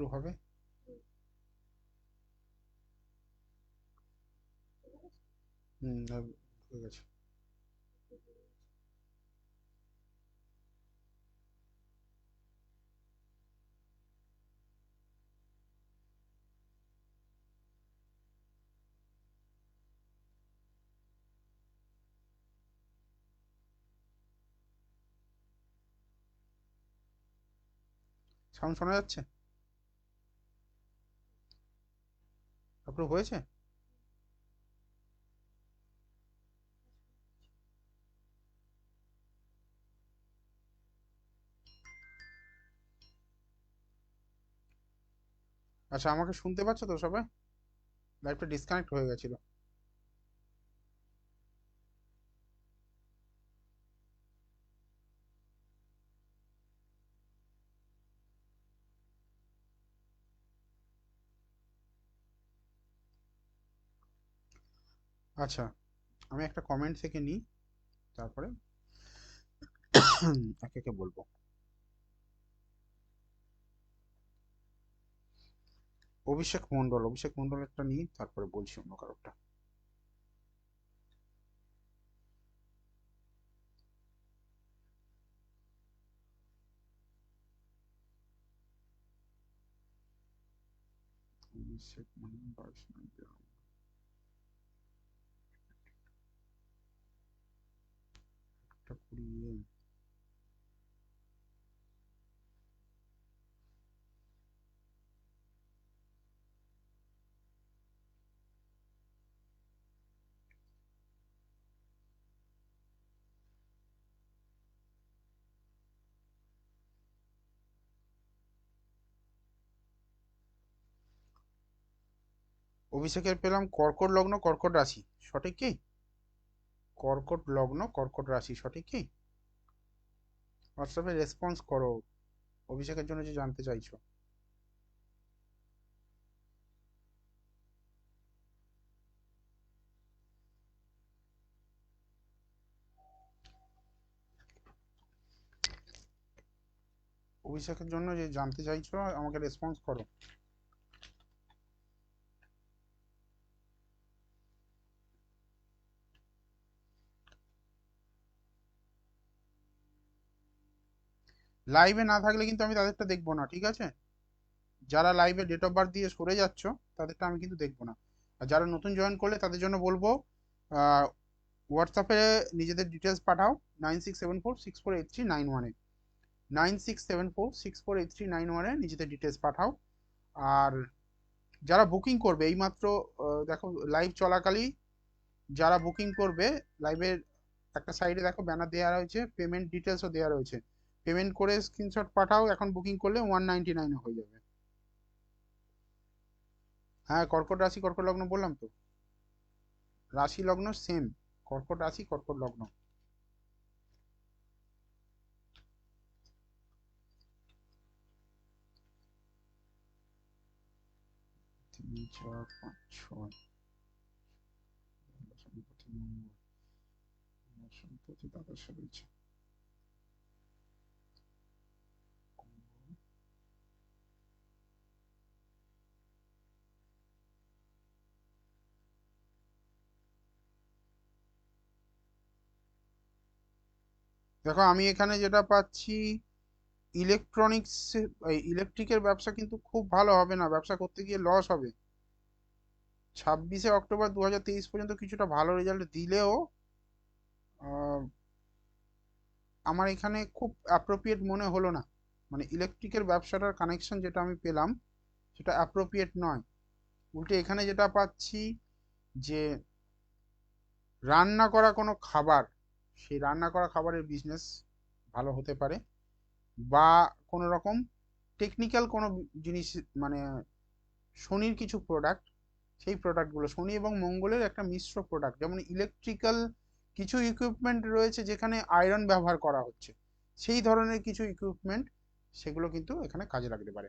Approve হবে। হুম, হয়ে গেছে। সাউন্ড শোনা যাচ্ছে? অ্যাপ্রুভ হয়েছে? আচ্ছা, আমাকে শুনতে পাচ্ছ তো সবাই? লাইভটা ডিসকানেক্ট হয়ে গেছিল। আচ্ছা, আমি একটা কমেন্ট থেকে নিই, তারপরে একে একে বলবো। অভিষেক মন্ডল একটা নিই, তারপরে বলছি অন্য কারোরটা। অভিষেক মন্ডল, একটা কুড়িয়ে। অভিষেকের পেলাম কর্কট লগ্ন, কর্কট রাশি, সঠিক কি? কর্কট লগ্ন, কর্কট রাশি, সঠিক কি? হোয়াটসঅ্যাপে রেসপন্স করো, অভিষেকের জন্য যে জানতে চাইছো। অভিষেকের জন্য যে জানতে চাইছো আমাকে রেসপন্স করো। লাইভে না থাকলে কিন্তু আমি তাদেরটা দেখবো না, ঠিক আছে? যারা লাইভে ডেট অফ বার্থ দিয়ে সরে যাচ্ছ তাদেরটা আমি কিন্তু দেখবো না। আর যারা নতুন জয়েন করলে তাদের জন্য বলবো, হোয়াটসঅ্যাপে নিজেদের ডিটেলস পাঠাও 9674648391-এ। 9674648391-এ নিজেদের ডিটেলস পাঠাও। আর যারা বুকিং করবে এইমাত্র, দেখো লাইভ চলাকালীন যারা বুকিং করবে, লাইভের একটা সাইডে দেখো ব্যানার দেওয়া রয়েছে, পেমেন্ট ডিটেলসও দেওয়া রয়েছে। পেমেন্ট করে স্ক্রিনশট পাঠাও, এখন বুকিং করলে 199-এ হয়ে যাবে। হ্যাঁ, কর্কট রাশি কর্কট লগ্ন বললাম তো। রাশি লগ্ন সেম, কর্কট রাশি কর্কট লগ্ন। 3 4 5 6, সম্পত্তি মঙ্গল, সম্পত্তি দ্বাদশে রয়েছে। দেখো আমি এখানে যেটা পাচ্ছি, ইলেকট্রনিক্স, ইলেকট্রিকের ব্যবসা কিন্তু খুব ভালো হবে না, ব্যবসা করতে গিয়ে লস হবে। 26শে অক্টোবর 2023 পর্যন্ত কিছুটা ভালো রেজাল্ট দিলেও আহ, আমার এখানে খুব অ্যাপ্রোপ্রিয়েট মনে হলো না। মানে ইলেকট্রিকের ব্যবসাটার কানেকশন যেটা আমি পেলাম সেটা অ্যাপ্রোপ্রিয়েট নয়। উল্টে এখানে যেটা পাচ্ছি যে রান্না করা কোনো খাবার, সেই রান্না করা খাবারের বিজনেস ভালো হতে পারে, বা কোনো রকম টেকনিক্যাল কোনো জিনিস, মানে শনির কিছু প্রোডাক্ট, সেই প্রোডাক্টগুলো শনি এবং মঙ্গলের একটা মিশ্র প্রোডাক্ট, যেমন ইলেকট্রিক্যাল কিছু ইকুইপমেন্ট রয়েছে যেখানে আয়রন ব্যবহার করা হচ্ছে, সেই ধরনের কিছু ইকুইপমেন্ট, সেগুলো কিন্তু এখানে কাজে লাগতে পারে।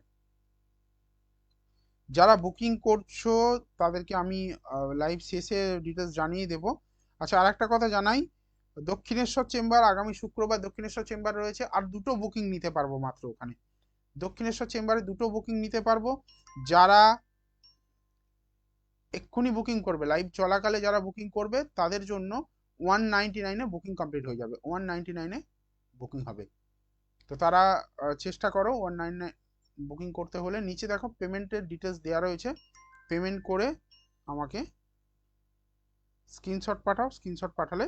যারা বুকিং করছো তাদেরকে আমি লাইভ শেষে ডিটেলস জানিয়ে দেবো। আচ্ছা, আর একটা কথা জানাই, দক্ষিণেশ্বর চেম্বার আগামী শুক্রবার দক্ষিণেশ্বর চেম্বার রয়েছে, আর দুটো বুকিং নিতে পারবো মাত্র ওখানে। দক্ষিণেশ্বর চেম্বারে দুটো বুকিং নিতে পারবো। যারা এক্ষুনি বুকিং করবে, লাইভ চলাকালে যারা বুকিং করবে তাদের জন্য 199-এ বুকিং কমপ্লিট হয়ে যাবে, 199-এ বুকিং হবে। তো তারা চেষ্টা করো 199 বুকিং করতে হলে নিচে দেখো পেমেন্টের ডিটেলস দেওয়া রয়েছে, পেমেন্ট করে আমাকে স্ক্রিনশট পাঠাও, স্ক্রিনশট পাঠালে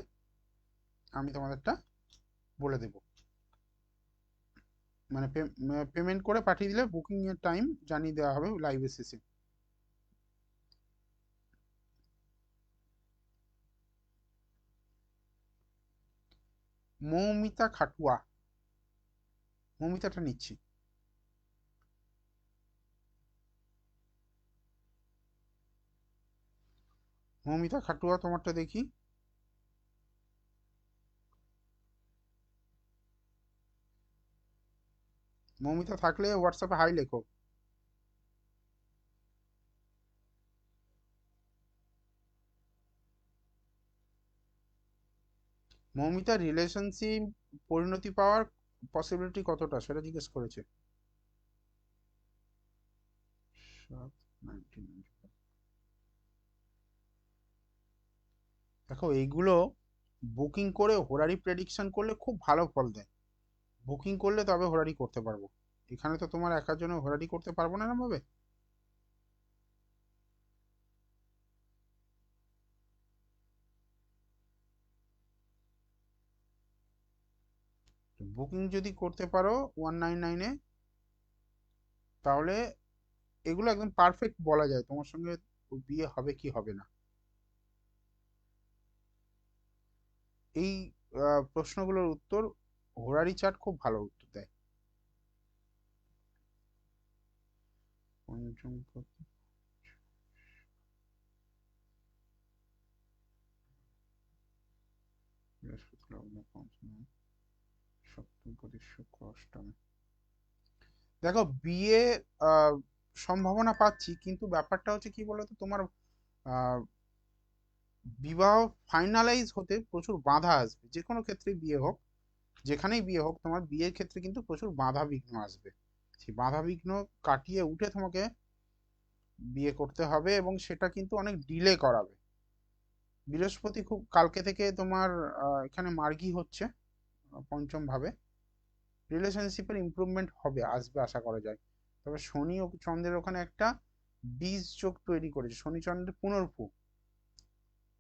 আমি তোমাদেরটা বলে দেব। মানে পেমেন্ট করে পাঠিয়ে দিলে বুকিং এর টাইম জানিয়ে দেওয়া হবে লাইভের শেষে। মৌমিতা খাটুয়া, মৌমিতাটা নিচ্ছি। মৌমিতা খাটুয়া তোমারটা দেখি। মৌমিতা থাকলে হোয়াটসঅ্যাপে হাই লেখো। মৌমিতা রিলেশনশিপ পরিণতি পাওয়ার পসিবিলিটি কতটা সেটা জিজ্ঞেস করেছে। 1995। দেখো এইগুলো বুকিং করে হোরারি প্রেডিকশন করলে খুব ভালো ফল দেয়। বুকিং করলে তবে হোরারি করতে পারবো, এখানে তো তোমার একার জন্য হোরারি করতে পারবো না, এরম ভাবে। বুকিং যদি করতে পারো 199-এ, তাহলে এগুলো একদম পারফেক্ট বলা যায় তোমার সঙ্গে বিয়ে হবে কি হবে না। এই প্রশ্নগুলোর উত্তর হোরারি চার্ট খুব ভালো উত্তর দেয়। পঞ্চম পতি, বৃহস্পতি লগ্ন পঞ্চম, সপ্তম পতি শুক্র অষ্টমে। দেখো বিয়ে আহ, সম্ভাবনা পাচ্ছি, কিন্তু ব্যাপারটা হচ্ছে কি বলতো, তোমার আহ, বিবাহ ফাইনালাইজ হতে প্রচুর বাধা আসবে, যে কোনো ক্ষেত্রে বিয়ে হোক, যেখানেই বিয়ে হোক, তোমার বিয়ের ক্ষেত্রে কিন্তু প্রচুর বাধা বিঘ্ন আসবে। সেই বাধা বিঘ্ন কাটিয়ে উঠে তোমাকে বিয়ে করতে হবে, এবং সেটা কিন্তু অনেক ডিলে করাবে। বৃহস্পতি খুব কালকে থেকে তোমার এখানে মার্গী হচ্ছে পঞ্চম ভাবে। রিলেশনশিপের ইমপ্রুভমেন্ট হবে, আসবে আশা করা যায়। তবে শনি ও চন্দ্রের ওখানে একটা বীজ যোগ তৈরি করেছে, শনি চন্দ্রের পুনর্ভূ।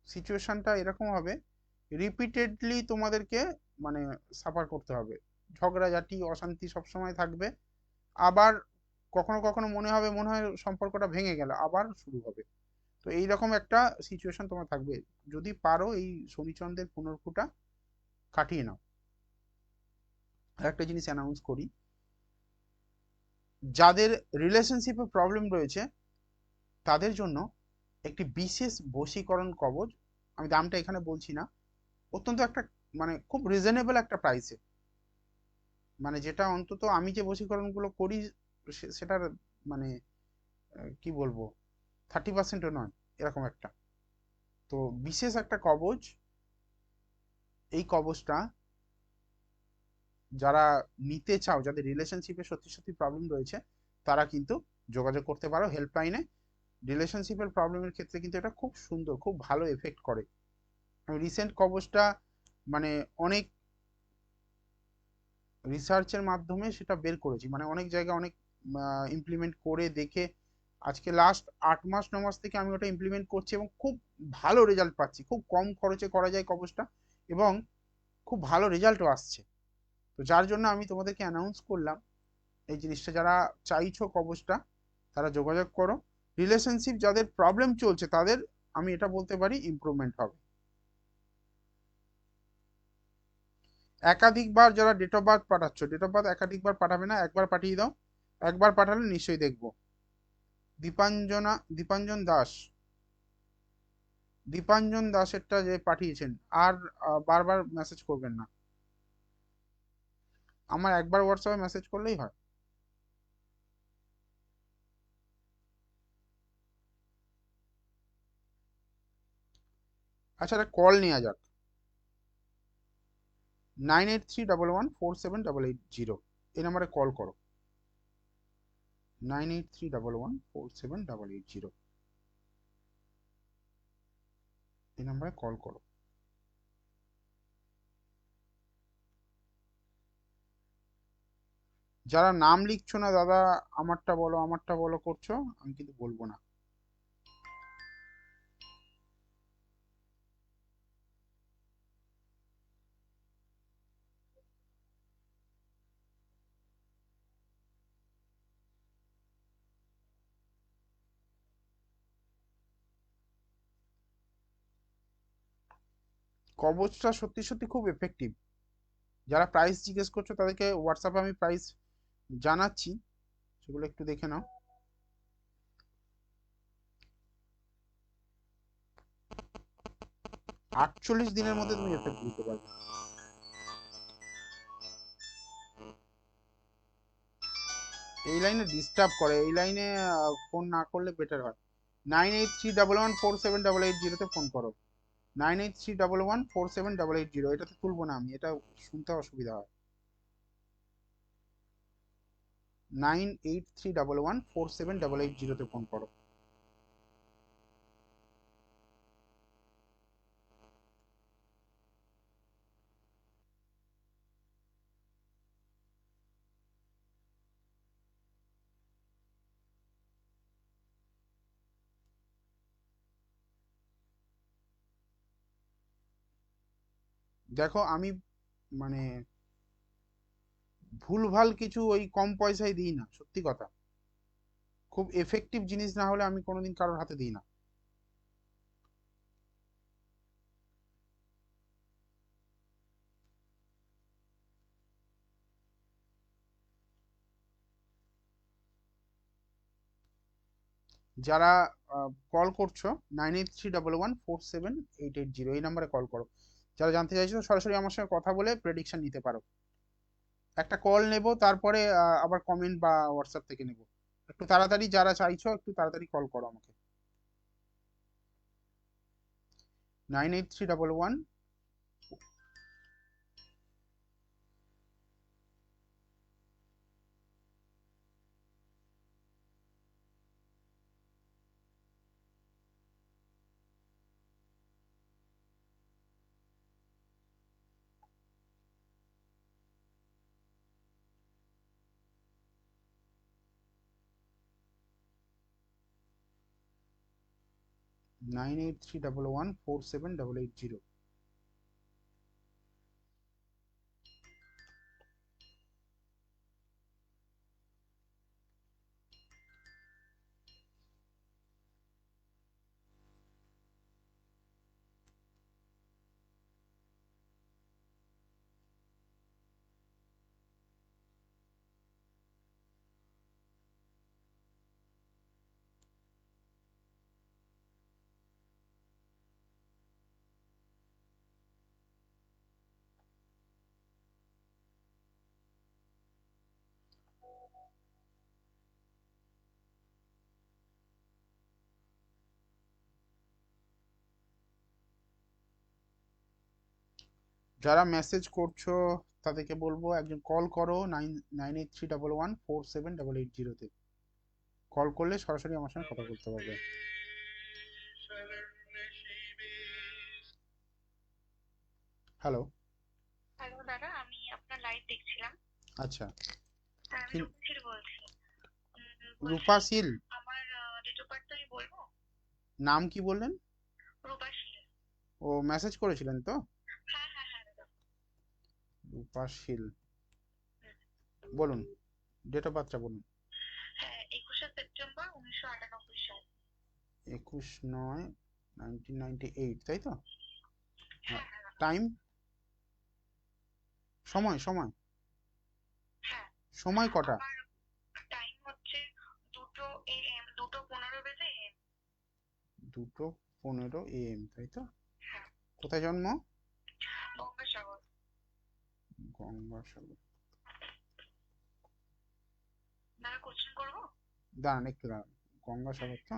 সিচুয়েশনটা এরকম হবে, রিপিটেডলি তোমাদেরকে মানে সাফার করতে হবে, ঝগড়াঝাটি অশান্তি সবসময় থাকবে। আবার কখনো কখনো মনে হয় সম্পর্কটা ভেঙে গেল, আবার শুরু হবে। তো এইরকম একটা সিচুয়েশন তোমার থাকবে, যদি পারো এই শনিচন্দ্রের পুনর্ভূটা কাটিয়ে নাও। আর একটা জিনিস অ্যানাউন্স করি, যাদের রিলেশনশিপে প্রবলেম রয়েছে তাদের জন্য একটি বিশেষ বশীকরণ কবচ, আমি দামটা এখানে বলছি না, অত্যন্ত একটা মানে খুব রিজনেবল একটা প্রাইসে, মানে যেটা অন্তত আমি যে বশীকরণগুলো করি সেটার মানে কি বলবো, 30%ও নয়, এরকম একটা। তো বিশেষ একটা কবচ, এই কবচটা যারা নিতে চাও, যাদের রিলেশনশিপে সত্যি সত্যি প্রবলেম রয়েছে, তারা কিন্তু যোগাযোগ করতে পারো হেল্পলাইনে। রিলেশনশিপের প্রবলেমের ক্ষেত্রে কিন্তু এটা খুব সুন্দর, খুব ভালো এফেক্ট করে। আমি রিসেন্ট কবচটা মানে অনেক রিসার্চের মাধ্যমে সেটা বের করেছি, মানে অনেক জায়গায় অনেক ইমপ্লিমেন্ট করে দেখে আজকে লাস্ট 8 মাস 9 মাস থেকে আমি ওটা ইমপ্লিমেন্ট করছি, এবং খুব ভালো রেজাল্ট পাচ্ছি, খুব কম খরচে করা যায় কবচটা, এবং খুব ভালো রেজাল্টও আসছে। তো যার জন্য আমি তোমাদেরকে অ্যানাউন্স করলাম এই জিনিসটা, যারা চাইছো কবচটা তারা যোগাযোগ করো। রিলেশনশিপ যাদের প্রবলেম চলছে তাদের আমি এটা বলতে পারি ইমপ্রুভমেন্ট হবে। একাধিকবার যারা ডেট অফ বার্থ পাঠাচ্ছ, ডেট অফ বার্থ একাধিকবার পাঠাবে না, একবার পাঠিয়ে দাও, একবার পাঠালে নিশ্চয়ই দেখবো। দীপাঞ্জন দাস, দীপাঞ্জন দাসেরটা যে পাঠিয়েছেন, আর বারবার মেসেজ করবেন না, আমার একবার হোয়াটসঅ্যাপে মেসেজ করলেই হয়। আচ্ছা, একটা কল নেওয়া যাক, 9831147880, এই নাম্বারে কল করো। 9831147880 এই নাম্বারে কল করো। যারা নাম লিখছো না দাদা, আমারটা বলো আমারটা বলো করছো, আমি কিন্তু বলবো না। কবচটা সত্যি সত্যি খুব এফেক্টিভ। যারা প্রাইস জিজ্ঞেস করছো তাদেরকে হোয়াটসঅ্যাপে আমি প্রাইস জানাচ্ছি, সেগুলো একটু দেখে নাও। 48 দিনের মধ্যে তুমি এফেক্ট বুঝতে পারবে। এই লাইনে ডিস্টার্ব করে, এই লাইনে ফোন না করলে বেটার হয়। 9831147880 ফোন করো। 9831147880, এটাতে তুলবো না আমি, এটা শুনতে অসুবিধা হয়। 9831147880 ফোন করো। দেখো আমি মানে ভুলভাল কিছু ওই কম পয়সায় দিই না, সত্যি কথা। খুব এফেক্টিভ জিনিস না হলে আমি কোনোদিন কারোর হাতে দিই না। যারা কল করছো 9831147880 এই নাম্বারে কল করো। যারা জানতে চাইছো সরাসরি আমার সঙ্গে কথা বলে প্রেডিকশন নিতে পারো। একটা কল নেব, তারপরে আবার কমেন্ট বা হোয়াটসঅ্যাপ থেকে নেব। একটু তাড়াতাড়ি যারা চাইছো একটু তাড়াতাড়ি কল করো আমাকে। 9831 9831147880। যারা মেসেজ করছো তাদেরকে বলবো একজন কল করো 9831147880 কল করলে সরাসরি আমার সঙ্গে কথা বলতে পারবে। হ্যালো। হ্যালো দাদা, আমি আপনার লাইভ দেখছিলাম। আচ্ছা। হ্যাঁ, আমি কি? রূপসির বলছি। বলছি রূপাশীল? আমার ডেট অফ বার্থ আমি বলবো? নাম কি বললেন? রূপাশীল। ও মেসেজ করেছিলেন তো? হ্যাঁ হ্যাঁ হ্যাঁ দাদা। রূপাশীল, হুম। বলুন, ডেট অফ বার্থটা বলুন। হ্যাঁ, 21শে সেপ্টেম্বর 1998 সাল। 21/9/1998, তাই তো? হ্যাঁ। হ্যাঁ হ্যাঁ দাদা। টাইম? সময় সময় হ্যাঁ, সময় কটা? আমার টাইম হচ্ছে 2 AM, 2:15 AM। 2:15 AM, তাই তো? হ্যাঁ। কোথায় জন্ম? গঙ্গাসাগর। গঙ্গাসাগর। দাদা, কোশ্চেন করবো? দাঁড়ান একটু দাঁড়ান। গঙ্গাসাগর তো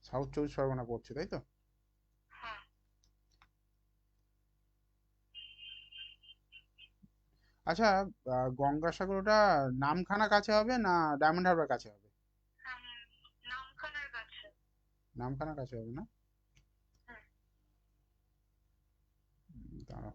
সাউথ 24 পরগনা পড়ছে, তাই তো? হ্যাঁ। আচ্ছা, গঙ্গাসাগরটা নামখানা কাছে হবে না ডায়মন্ড হারবার কাছে হবে? আম, নামখানার কাছে। নামখানা কাছে হবে না? হুম। দাঁড়াও,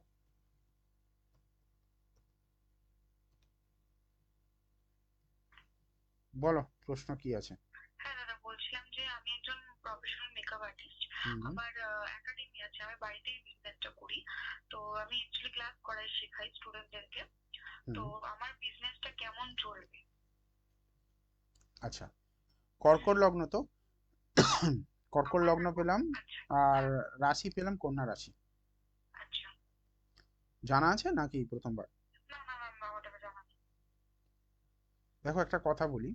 বলো প্রশ্ন কি আছে। হ্যাঁ দাদা, বলছিলাম যে আমি একজন প্রফেশনাল মেকআপ আর্টিস্ট। হুম। আমার একাডেমি আছে, আমি বাড়িতেই বিজনেসটা করি। তো আমি অ্যাকচুয়ালি ক্লাস করাই, শেখাই স্টুডেন্টদেরকে। তো হুম। আমার বিজনেসটা কেমন চলবে? আচ্ছা, কর্কট লগ্ন তো? কর্কট আমার লগ্ন পেলাম। আচ্ছা। আর হ্যাঁ। রাশি পেলাম কন্যা রাশি। আচ্ছা। জানা আছে নাকি প্রথমবার? না না না না, ওটা জানা নেই। দেখো, একটা কথা বলি,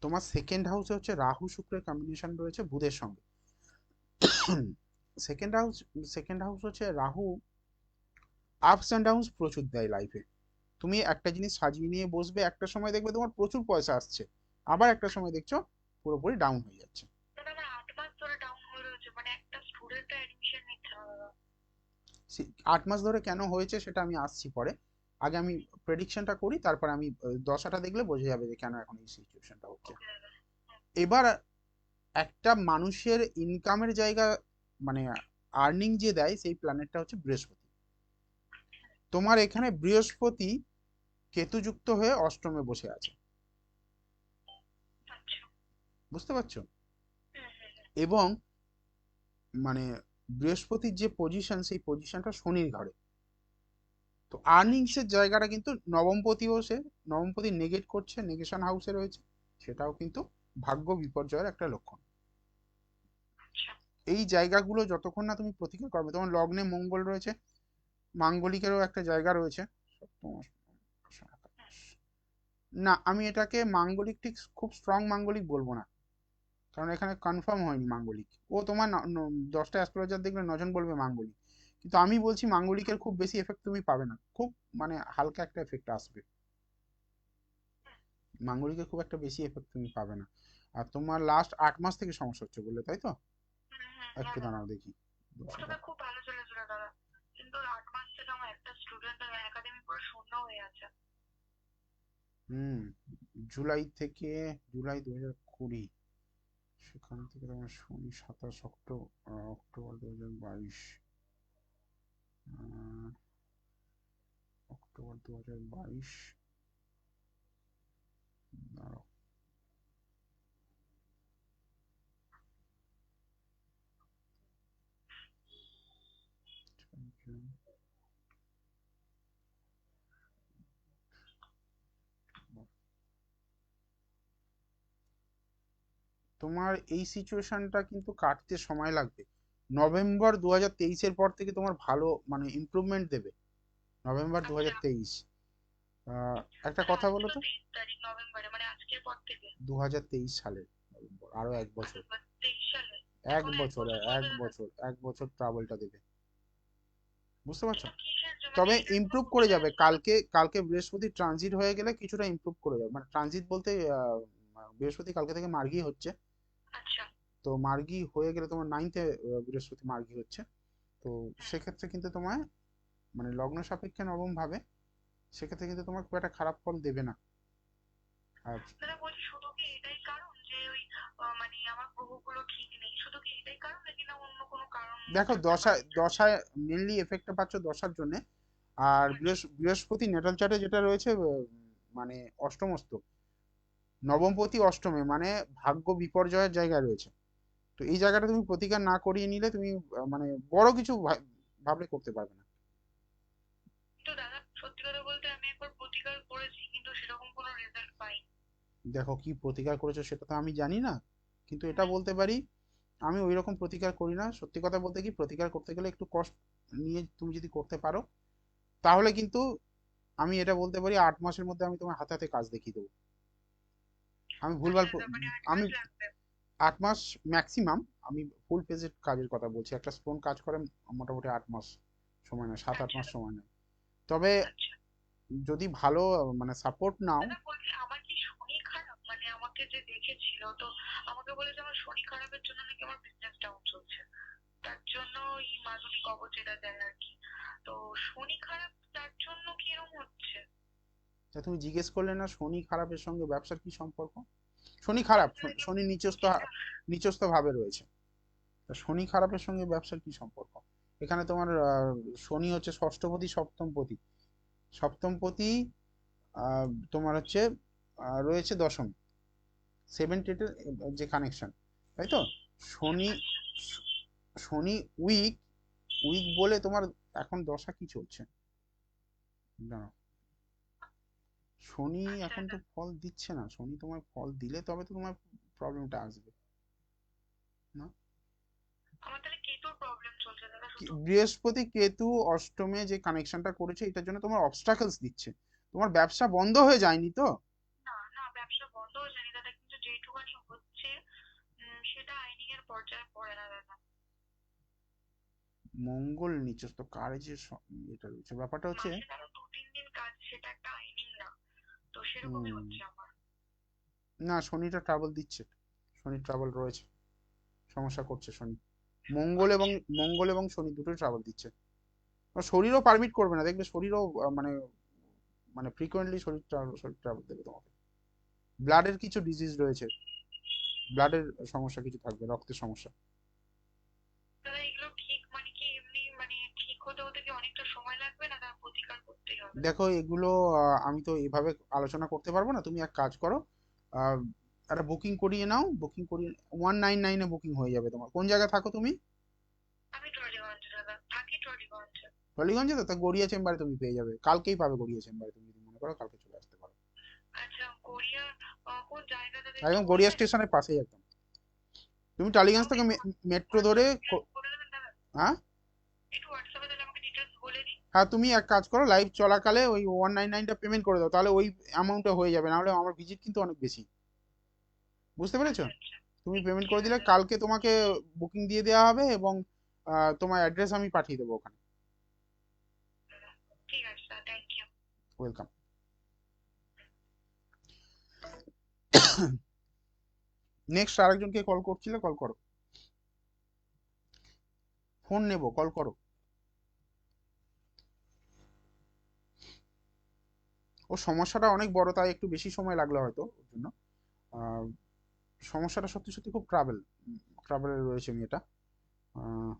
তোমার সেকেন্ড হাউসে হচ্ছে রাহু শুক্রের কম্বিনেশন রয়েছে বুধের সঙ্গে। সেকেন্ড হাউস, সেকেন্ড হাউস হচ্ছে রাহু আপস অ্যান্ড ডাউনস প্রচুর দেয় লাইফে। তুমি একটা জিনিস সাজিয়ে নিয়ে বসবে, একটা সময় দেখবে তোমার প্রচুর পয়সা আসছে, আবার একটা সময় দেখছো পুরোপুরি ডাউন হয়ে যাচ্ছে। দাদা আমার 8 মাস ধরে ডাউন হয়ে রয়েছে, মানে একটা স্টুডেন্টের অ্যাডমিশন নিচ্ছে না দাদা। 8 মাস ধরে কেন হয়েছে সেটা আমি আসছি পরে। আগে আমি প্রেডিকশনটা করি, তারপর আমি দশাটা দেখলে বোঝা যাবে যে কেন এখন এই সিচুয়েশনটা হচ্ছে। ওকে দাদা। হুম। এবার একটা মানুষের ইনকামের জায়গা, মানে আর্নিং যে দেয় সেই প্ল্যানেটটা হচ্ছে বৃহস্পতি। তোমার এখানে বৃহস্পতি কেতুযুক্ত হয়ে অষ্টমে বসে আছে, আচ্ছা। বুঝতে পারছো? হুম হুম হুম। এবং মানে বৃহস্পতির যে পজিশন, সেই পজিশনটা শনির ঘরে। তো আচ্ছা। আর্নিংসের জায়গাটা কিন্তু নবমপতিও সে, নবমপতি নেগেট করছে, নেগেশন হাউসে রয়েছে, সেটাও কিন্তু ভাগ্য বিপর্যয়ের একটা লক্ষণ। আচ্ছা। এই জায়গাগুলো যতক্ষণ না তুমি প্রতিকার করবে, তোমার লগ্নে মঙ্গল রয়েছে, মাঙ্গলিকেরও একটা জায়গা রয়েছে। হুম। না, আমি এটাকে মাঙ্গলিক ঠিক খুব স্ট্রং মাঙ্গলিক বলবো না, কারণ এখানে কনফার্ম হয়নি মাঙ্গলিক। ও তোমার 10টা অ্যাস্ট্রোলজার দেখলে 9 জন বলবে মাঙ্গলিক, কিন্তু আমি বলছি মাঙ্গলিকের খুব বেশি এফেক্ট তুমি পাবে না, খুব মানে হালকা একটা এফেক্ট আসবে। মাঙ্গলিকের খুব একটা বেশি এফেক্ট তুমি পাবে না। আর তোমার লাস্ট 8 মাস থেকে সমস্যা হচ্ছে বললে, তাই তো? হুম হুম, একটু হ্যাঁ দাদা। দাঁড়াও দেখি। প্রথমে খুব ভালো চলেছিল দাদা, কিন্তু 8 মাস থেকে আমার একটা স্টুডেন্ট একাডেমি পুরো শূন্য হয়ে আছে। হুম, জুলাই থেকে, জুলাই 2020, সেখান থেকে তোমার শনি 27 অক্টোবর, অক্টোবর 2022, অক্টোবর 2022, দাঁড়াও, তোমার এই সিচুয়েশনটা কিন্তু কাটতে সময় লাগবে। নভেম্বর 2023-এর পর থেকে তোমার ভালো মানে ইমপ্রুভমেন্ট দেবে। নভেম্বর দু আচ্ছা। হাজার তেইশ আহ, একটা মানে কথা আজকে বলো তো তো। 23 তারিখ নভেম্বরে, মানে আজকের পর থেকে। 2023 সালের নভেম্বর, আরো এক আচ্ছা, বছর। 23 সালে। এক এখনো এক বছর, বছর এক চলবে দাদা? বছর, এক বছর ট্রাভেলটা দেবে, বুঝতে পারছো? কিন্তু কিসের জন্য, মানে তবে এটার কোনো ইমপ্রুভ করে যাবে, প্রতিকার? কালকে কালকে বৃহস্পতি ট্রানজিট হয়ে গেলে কিছুটা ইমপ্রুভ করে যাবে, মানে ট্রানজিট বলতে বৃহস্পতি কালকে থেকে মার্গী হচ্ছে। আচ্ছা। তো মার্গী হয়ে গেলে তোমার 9th-এ বৃহস্পতি মার্গী হচ্ছে। তো হুম। সেক্ষেত্রে কিন্তু তোমার মানে লগ্ন সাপেক্ষে নবম ভাবে, সেক্ষেত্রে কিন্তু তোমার খুব একটা খারাপ ফল দেবে না। আর দাদা বলছি, শুধু কি এটাই কারণ যে ওই মানে আমার গ্রহগুলো ঠিক নেই, শুধু কি এটাই কারণ নাকি না অন্য কোনো কারণ দেখো, থাকতে পারে দশায় এটা? দশায় মেনলি এফেক্টটা পাচ্ছ দশার জন্য। আর আচ্ছা। বৃহস্পতি নেটাল চার্টে যেটা রয়েছে, মানে অষ্টমস্ত, নবমপতি অষ্টমে, মানে ভাগ্য বিপর্যয়ের জায়গায় রয়েছে। তো এই জায়গাটা তুমি প্রতিকার না করিয়ে নিলে তুমি মানে বড় কিছু ভাবলে করতে পারবে না। কিন্তু দাদা সত্যি কথা বলতে আমি একবার প্রতিকার করেছি, কিন্তু সেরকম কোনো রেজাল্ট পাইনি। দেখো, কি প্রতিকার করেছো সেটা তো আমি জানি না, কিন্তু এটা হুম। বলতে পারি, আমি ওই রকম প্রতিকার করি না। সত্যি কথা বলতে কি, প্রতিকার করতে গেলে একটু কষ্ট নিয়ে তুমি যদি করতে পারো, তাহলে কিন্তু আমি এটা বলতে পারি 8 মাসের মধ্যে আমি তোমার হাতে হাতে কাজ দেখিয়ে দেবো। আমি ভুলভাল আচ্ছা দাদা, মানে আট আমি মাস লাগবে? 8 মাস ম্যাক্সিমাম, আমি ফুল পেজের কাজের কথা বলছি, একটা স্টোন কাজ করে মোটামুটি 8 মাস সময় নেয়, 7-8 মাস আচ্ছা। সময় নেয়। তবে আচ্ছা। যদি ভালো মানে সাপোর্ট নাও। দাদা বলছি, আমার কি শনি খারাপ? মানে আমাকে যে দেখেছিল তো আমাকে বলেছে আমার শনি খারাপের জন্য নাকি আমার বিজনেস ডাউন চলছে, তার জন্য এই মাধুরী কবচ এটা দেয় আর কি। তো শনি খারাপ তার জন্য কি এরকম হচ্ছে? তা তুমি জিজ্ঞেস করলে না শনি খারাপের সঙ্গে ব্যবসার কি সম্পর্ক? শনি খারাপ, আসলে এগুলো শনি নিচস্থ, যেটা নিচস্থ ভাবে রয়েছে। তা শনি খারাপের সঙ্গে ব্যবসার কি সম্পর্ক? এখানে তোমার শনি হচ্ছে ষষ্ঠপতি সপ্তমপতি, সপ্তমপতি তোমার হচ্ছে রয়েছে দশম, সেভেন টেটের যে কানেকশন, তাই তো? শনি, আচ্ছা শনি উইক, উইক বলে তোমার এখন দশা কি চলছে না, শনি আচ্ছা এখন তো আচ্ছা। ফল দিচ্ছে না, শনি তোমার ফল দিলে তবে তো তোমার প্রবলেমটা আসবে না। আমার তাহলে কেতুর প্রবলেম চলছে দাদা শুধু? বৃহস্পতি কেতু অষ্টমে যে কানেকশনটা করেছে এটার জন্য তোমার অবস্টাকলস দিচ্ছে, তোমার ব্যবসা বন্ধ হয়ে যায়নি তো? না না, ব্যবসা বন্ধ হয়ে যায়নি দাদা, কিন্তু যেটুকানি হচ্ছে সেটা আইনিং এর পর্যায়ে পড়ে না দাদা। মঙ্গল নিচস্থ কারে যে এটা রয়েছে, ব্যাপারটা হচ্ছে মাসে ধরো 2-3 দিন কাজ, সেটা একটা আইনিং না, তো সেরকমই হুম, হচ্ছে আমার। না শনিটা ট্রাবল দিচ্ছে, শনি ট্রাবল রয়েছে, সমস্যা করছে শনি। মঙ্গল এবং, আচ্ছা মঙ্গল এবং শনি দুটোই ট্রাবল দিচ্ছে। আর শরীরও পারমিট করবে না, দেখবে শরীরও মানে, মানে ফ্রিকোয়েন্টলি শরীর ট্রাবল দেবে তোমাকে। ব্লাডের কিছু ডিজিজ রয়েছে, ব্লাডের সমস্যা কিছু থাকবে, রক্তের সমস্যা। দাদা, এগুলো ঠিক মানে কি এমনি মানে ঠিক হতে হতে কি অনেকটা সময় লাগবে, না তার প্রতিকার করতেই হবে? দেখো এগুলো আমি তো এভাবে আলোচনা করতে পারবো না, তুমি এক কাজ করো, আহ, একটা বুকিং করিয়ে নাও, বুকিং করিয়ে 199-এ বুকিং হয়ে যাবে তোমার। কোন জায়গায় থাকো তুমি? আমি টলিগঞ্জে দাদা, থাকি টলিগঞ্জে। টলিগঞ্জে তো, তা গড়িয়া চেম্বারে তুমি পেয়ে যাবে, কালকেই পাবে গড়িয়া চেম্বারে, তুমি যদি মনে করো কালকে চলে আসতে পারো। আচ্ছা, গড়িয়া কোন জায়গাটা একটু একদম গড়িয়া বলবেন? স্টেশনের পাশেই একদম। তুমি টালিগঞ্জ আমাকে থেকে একটু মেট্রো ধরে হোয়াটসঅ্যাপে ডিটেলস বলে দেবেন দাদা? হ্যাঁ, একটু হোয়াটসঅ্যাপে তাহলে আমাকে ডিটেলস বলে দিন। হ্যাঁ তুমি এক কাজ করো, লাইভ চলাকালে ওই 199টা পেমেন্ট করে দাও, তাহলে ওই অ্যামাউন্টটা হয়ে যাবে, নাহলে আমার ভিজিট কিন্তু অনেক বেশি, বুঝতে পেরেছো? আচ্ছা আচ্ছা। তুমি ঠিক পেমেন্ট ঠিক করে দিলে আছে দাদা। কালকে তোমাকে বুকিং দিয়ে দেওয়া হবে, এবং তোমার অ্যাড্রেস আমি পাঠিয়ে দেবো ওখানে। ঠিক আছে দাদা, থ্যাংক ইউ। ওয়েলকাম। নেক্সট আরেকজনকে কল করছিলে, কল করো, ফোন নেবো, কল করো। ও সমস্যাটা অনেক বড়, তাই একটু বেশি সময় লাগলো হয়তো ওর জন্য। আহ, সমস্যাটা সত্যি সত্যি খুব ট্রাভেল, ট্রাভেলে রয়েছে মেয়েটা। আহ,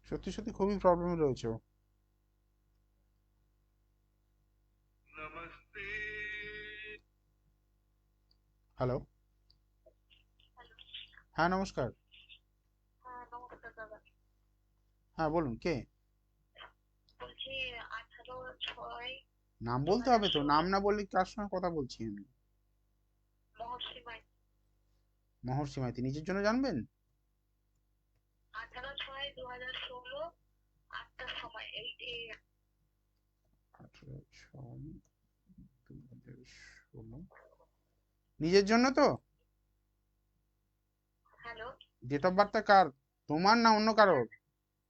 সত্যি সত্যি খুবই প্রবলেমে রয়েছে ও। Hello, hello. হ্যাঁ নমস্কার। হ্যাঁ নমস্কার দাদা। হ্যাঁ বলুন কে? বলছি 18/6 নাম দু বলতে হাজার হবে তো, ষোলো নাম না বললে কার সঙ্গে কথা বলছি আমি? মহর্ষি মাই। মহর্ষি মাইতি, নিজের জন্য জানবেন? 18/6/2016, 8টার সময়, 8 AM। 18/6/2016, নিজের জন্য তো? হ্যালো। ডেট অফ বার্থটা কার, তোমার না অন্য কারোর?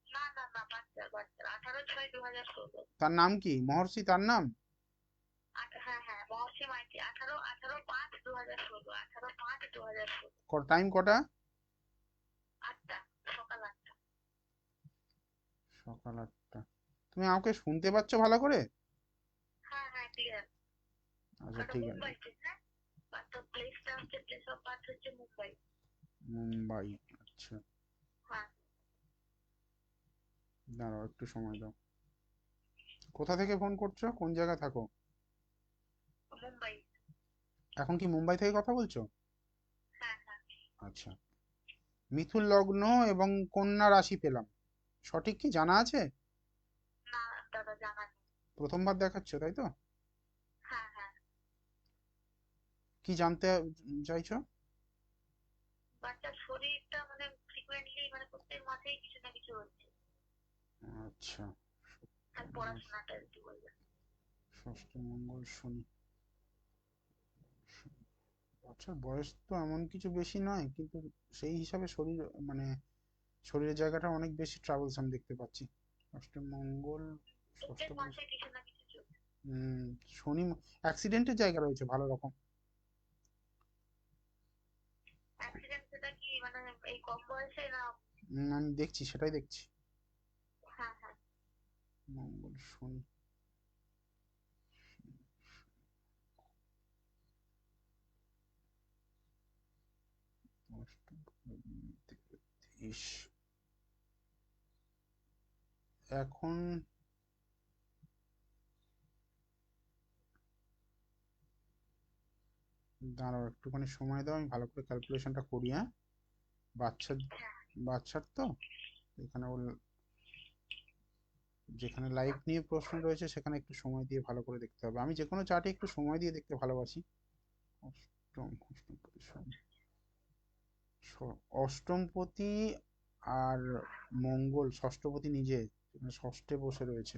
না না না, বাচ্চার বাচ্চার, 18/6/2016। তার নাম কি, মহর্ষি তার নাম? হ্যাঁ হ্যাঁ, মহর্ষি মাইতি। 18/5/2016, 18/5/2016। টাইম কটা? 8টা, সকাল 8টা। সকাল 8টা। তুমি আমাকে শুনতে পাচ্ছ ভালো করে? হ্যাঁ হ্যাঁ, ক্লিয়ার। আচ্ছা ওটা ঠিক আছে। মুম্বাই ঠিক না? বাচ্চার প্লেসটা হচ্ছে, প্লেস অফ বার্থ হচ্ছে মুম্বাই। মুম্বাই, আচ্ছা। হ্যাঁ। দাঁড়াও একটু সময় দাও। কোথা থেকে ফোন করছো, কোন জায়গায় থাকো? মুম্বাই। এখন কি মুম্বাই থেকে কথা বলছো? হ্যাঁ হ্যাঁ। আচ্ছা। মিথুন লগ্ন এবং কন্যা রাশি পেলাম, সঠিক কি জানা আছে? না দাদা, জানা নেই। প্রথমবার দেখাচ্ছ তাই তো? হ্যাঁ হ্যাঁ। কি জানতে চাইছো? বাচ্চার শরীরটা মানে ফ্রিকুয়েন্টলি মানে প্রত্যেক মাসেই কিছু না কিছু হচ্ছে। আচ্ছা, আর পড়াশোনাটা একটু বলবেন। ষষ্ঠ মঙ্গল শনি। আচ্ছা বয়স তো এমন কিছু বেশি নয়, কিন্তু সেই হিসাবে শরীর মানে শরীরের জায়গাটা অনেক বেশি ট্রাবলসাম দেখতে পাচ্ছি। ষষ্ঠ মঙ্গল, ষষ্ঠ প্রত্যেক পতি, মাসে কিছু না কিছু চলছে। শনি, অ্যাক্সিডেন্টের জায়গা রয়েছে ভালো রকম। অ্যাক্সিডেন্ট সেটা কি মানে এই কম বয়সে না? আমি দেখছি, সেটাই দেখছি। হ্যাঁ হ্যাঁ। মঙ্গল, শনি, অষ্টম, 23। এখন দাঁড়াও, একটুখানি সময় দাও, আমি ভালো করে ক্যালকুলেশনটা করি। হ্যাঁ, বাচ্চার হ্যাঁ বাচ্চার তো এখানে ওর যেখানে লাইফ নিয়ে প্রশ্ন রয়েছে সেখানে একটু সময় দিয়ে ভালো করে দেখতে হবে। আমি যে কোনো চার্টে একটু সময় দিয়ে দেখতে ভালোবাসি। অষ্টমপতি অষ্টমপতি আর মঙ্গল ষষ্ঠপতি নিজে, যেখানে ষষ্ঠে বসে রয়েছে।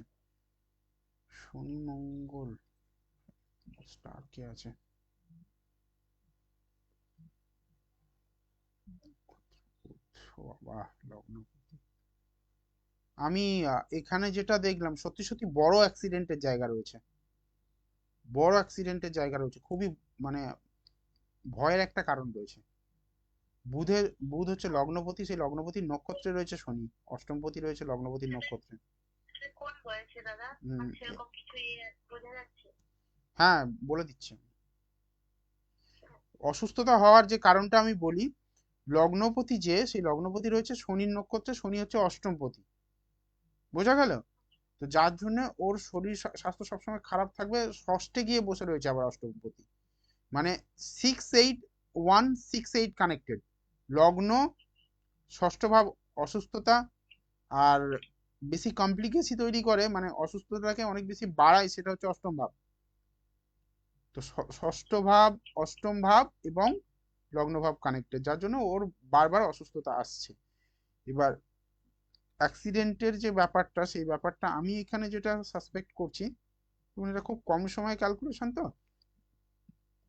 শনি মঙ্গল স্টার কে আছে? বাহ, লগ্ন। আমি এখানে যেটা দেখলাম, সত্যি সত্যি বড় অ্যাক্সিডেন্টের জায়গা রয়েছে, বড় অ্যাক্সিডেন্টের জায়গা রয়েছে, খুবই মানে ভয়ের একটা কারণ রয়েছে। বুধের বুধ হচ্ছে লগ্নপতি, সেই লগ্নপতির নক্ষত্রে রয়েছে শনি, অষ্টমপতি রয়েছে লগ্নপতির সেটা নক্ষত্রে। সেটা কোন বয়সে দাদা? হুম, মানে সেরকম কিছু বোঝা যাচ্ছে? হ্যাঁ, বলে দিচ্ছি। অসুস্থতা হওয়ার যে কারণটা আমি বলি, লগ্নপতি যে, সেই লগ্নপতি রয়েছে শনির নক্ষত্রে, শনি হচ্ছে অষ্টমপতি। বোঝা গেল? তো যার জন্য ওর শরীর স্বাস্থ্য সবসময় খারাপ থাকবে। ষষ্ঠে গিয়ে বসে রয়েছে আবার অষ্টমপতি, মানে 6 8, 1 6 8 কানেক্টেড। লগ্ন, ষষ্ঠ ভাব অসুস্থতা, আর বেশি কমপ্লিকেসি তৈরি করে, মানে অসুস্থতাকে অনেক বেশি বাড়ায়, সেটা হচ্ছে অষ্টম ভাব। তো ষষ্ঠ ভাব, অষ্টম ভাব এবং লগ্ন ভাব কানেক্টেড, যার জন্য ওর বারবার অসুস্থতা আসছে। এবার অ্যাক্সিডেন্টের যে ব্যাপারটা, সেই ব্যাপারটা আমি এখানে যেটা সাসপেক্ট করছি, এবং এটা খুব কম সময় ক্যালকুলেশন তো,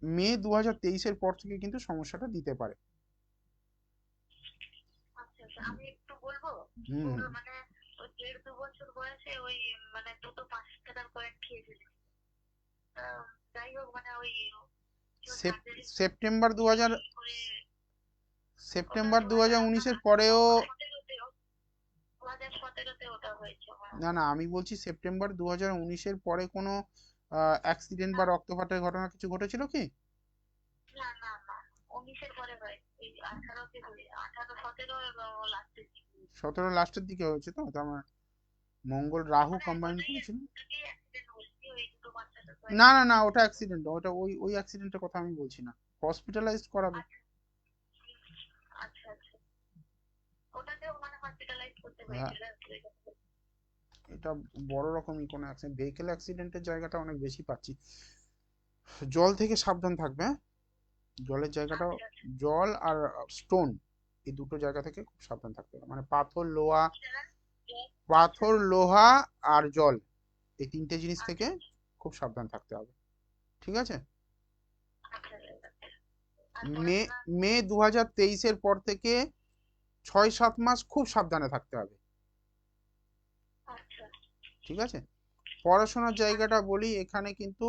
মে 2023-এর পর থেকে কিন্তু সমস্যাটা দিতে পারে। আচ্ছা আচ্ছা, আমি একটু বলবো। হুম। ওর মানে ওই 1.5 2 বছর বয়সে ওই মানে দুটো 5 টাকার কয়েন খেয়ে ফেলেছে। যাই হোক মানে ওই সার্জারি সেপ্টেম্বর 2000, করে ওটা সেপ্টেম্বর দু দু হাজার হাজার উনিশের পরেও। সতেরোতে 2017-তে ওটা হয়েছে আমার। না না, আমি বলছি সেপ্টেম্বর 2019-এর পরে কোনো অ্যাক্সিডেন্ট বা না রক্তপাতের ঘটনা কিছু ঘটেছিল কি? না না না, 19-এর পরে হয়, এই 18-তে হয়ে 18 17 লাস্টের দিকে। 17 লাস্টের দিকে হয়েছে তো, তার মানে মঙ্গল রাহু মানে কম্বাইন ওটাই করেছিল। ওটাকেই অ্যাক্সিডেন্ট বলছি, ওই দুটো 5 টাকার না কয়েন না না, খেয়েছিল। ওটা অ্যাক্সিডেন্ট, ওটা ওই ওই অ্যাক্সিডেন্টের কথা আমি বলছি না। হসপিটালাইজড করাবে। আচ্ছা আচ্ছা আচ্ছা, ওটাকেও মানে হসপিটালাইজ করতে হ্যাঁ, হয়েছিল আর কি। এটা বড় রকমই কোনো অ্যাক্সিডেন্ট, ভেহিকেল অ্যাক্সিডেন্টের জায়গাটা অনেক বেশি পাচ্ছি। জল থেকে সাবধান থাকবে, হ্যাঁ? জলের জায়গাটাও, আচ্ছা আচ্ছা, জল আর স্টোন, এই দুটো জায়গা থেকে খুব সাবধান থাকতে হবে, মানে পাথর, লোহা, কি দাদা? আচ্ছা পাথর, লোহা আর জল, এই তিনটে জিনিস থেকে আচ্ছা খুব সাবধান থাকতে হবে। ঠিক আছে? আচ্ছা আচ্ছা। আর মে পড়াশোনা? মে 2023-এর পর থেকে 6 7 মাস খুব সাবধানে থাকতে হবে। আচ্ছা ঠিক আছে? পড়াশোনার আচ্ছা জায়গাটা বলি, এখানে কিন্তু